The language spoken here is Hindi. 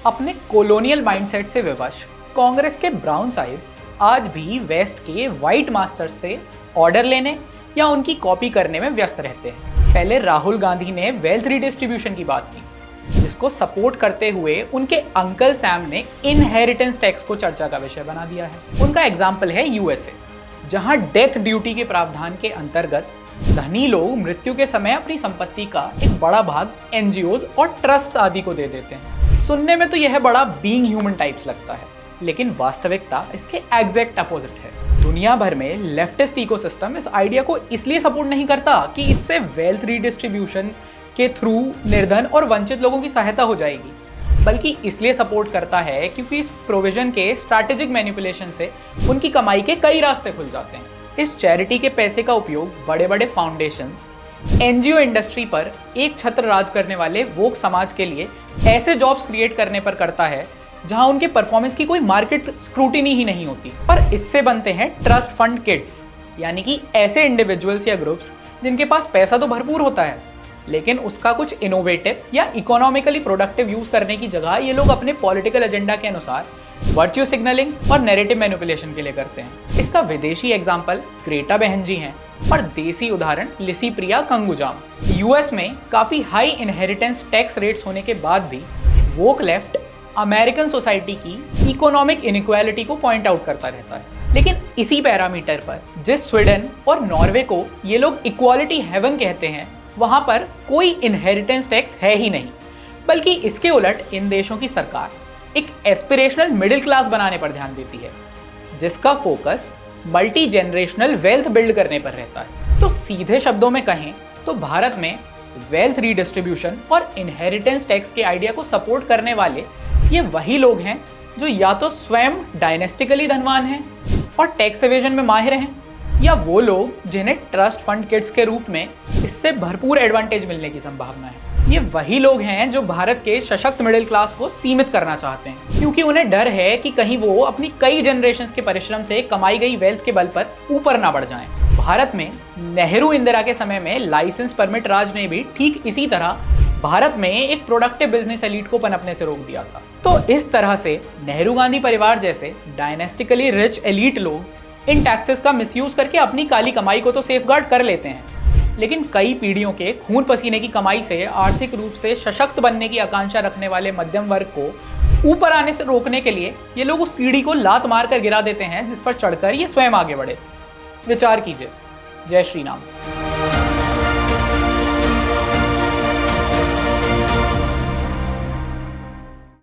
अपने कॉलोनियल माइंडसेट से विवश कांग्रेस के ब्राउन साहिब्स आज भी वेस्ट के व्हाइट मास्टर्स से ऑर्डर लेने या उनकी कॉपी करने में व्यस्त रहते हैं। पहले राहुल गांधी ने वेल्थ रीडिस्ट्रीब्यूशन की बात की, जिसको सपोर्ट करते हुए उनके अंकल सैम ने इनहेरिटेंस टैक्स को चर्चा का विषय बना दिया है। उनका एग्जाम्पल है यूएसए, जहां डेथ ड्यूटी के प्रावधान के अंतर्गत धनी लोग मृत्यु के समय अपनी संपत्ति का एक बड़ा भाग एनजीओज और ट्रस्ट आदि को दे देते हैं। सुनने में तो यह बड़ा बीइंग ह्यूमन टाइप्स लगता है, लेकिन वास्तविकता इसके एग्जैक्ट अपोजिट है। दुनिया भर में लेफ्टिस्ट इकोसिस्टम इस आइडिया को इसलिए सपोर्ट नहीं करता कि इससे वेल्थ रीडिस्ट्रीब्यूशन के थ्रू निर्धन और वंचित लोगों की सहायता हो जाएगी, बल्कि इसलिए सपोर्ट करता है क्योंकि इस प्रोविजन के स्ट्रैटेजिक मैनिपुलेशन से उनकी कमाई के कई रास्ते खुल जाते हैं। इस चैरिटी के पैसे का उपयोग बड़े बड़े फाउंडेशंस, एनजीओ इंडस्ट्री पर एक छत्र राज करने वाले वोक समाज के लिए ऐसे जॉब्स क्रिएट करने पर करता है जहां उनके परफॉर्मेंस की कोई मार्केट स्क्रूटिनी ही नहीं होती। पर इससे बनते हैं ट्रस्ट फंड किड्स, यानी कि ऐसे इंडिविजुअल्स या ग्रुप्स जिनके पास पैसा तो भरपूर होता है, लेकिन उसका कुछ इनोवेटिव या इकोनॉमिकली प्रोडक्टिव यूज करने की जगह ये लोग अपने पॉलिटिकल एजेंडा के अनुसार वर्च्यू सिग्नलिंग और नैरेटिव मैनिपुलेशन के लिए करते हैं। इसका विदेशी एग्जाम्पल ग्रेटा बहन जी हैं और देसी उदाहरण लिसी प्रिया कंगुजाम। यूएस में काफी हाई इनहेरिटेंस टैक्स रेट्स होने के बाद भी वोक लेफ्ट अमेरिकन सोसाइटी की इकोनॉमिक इनइक्वालिटी को पॉइंट आउट करता रहता है। लेकिन इसी पैरामीटर पर जिस स्वीडन और नॉर्वे को ये लोग इक्वालिटी हेवन कहते हैं, वहां पर कोई इनहेरिटेंस टैक्स है ही नहीं, बल्कि इसके उलट इन देशों की सरकार एक एस्पिरेशनल मिडिल क्लास बनाने पर ध्यान देती है, जिसका focus multi generational wealth build करने पर रहता है। तो सीधे शब्दों में कहें तो भारत में वेल्थ रीडिस्ट्रीब्यूशन और इनहेरिटेंस टैक्स के आइडिया को सपोर्ट करने वाले ये वही लोग हैं जो या तो स्वयं डायनेस्टिकली धनवान हैं और टैक्स एवेजन में माहिर हैं, या वो लोग जिन्हें ट्रस्ट फंड किड्स के रूप में इससे भरपूर एडवांटेज मिलने की संभावना है। ये वही लोग हैं जो भारत के सशक्त मिडिल क्लास को सीमित करना चाहते हैं, क्योंकि उन्हें डर है कि कहीं वो अपनी कई जनरेशंस के परिश्रम से कमाई गई वेल्थ के बल पर ऊपर ना बढ़ जाएं। भारत में नेहरू इंदिरा के समय में लाइसेंस परमिट राज ने भी ठीक इसी तरह भारत में एक प्रोडक्टिव बिजनेस एलीट को पनपने से रोक दिया था। तो इस तरह से नेहरू गांधी परिवार जैसे डायनेस्टिकली रिच एलीट लोग इन टैक्सेस का मिसयूज करके अपनी काली कमाई को तो सेफगार्ड कर लेते हैं, लेकिन कई पीढ़ियों के खून पसीने की कमाई से आर्थिक रूप से सशक्त बनने की आकांक्षा रखने वाले मध्यम वर्ग को ऊपर आने से रोकने के लिए ये लोग उस सीढ़ी को लात मार कर गिरा देते हैं जिस पर चढ़कर ये स्वयं आगे बढ़े। विचार कीजिए। जय श्री राम।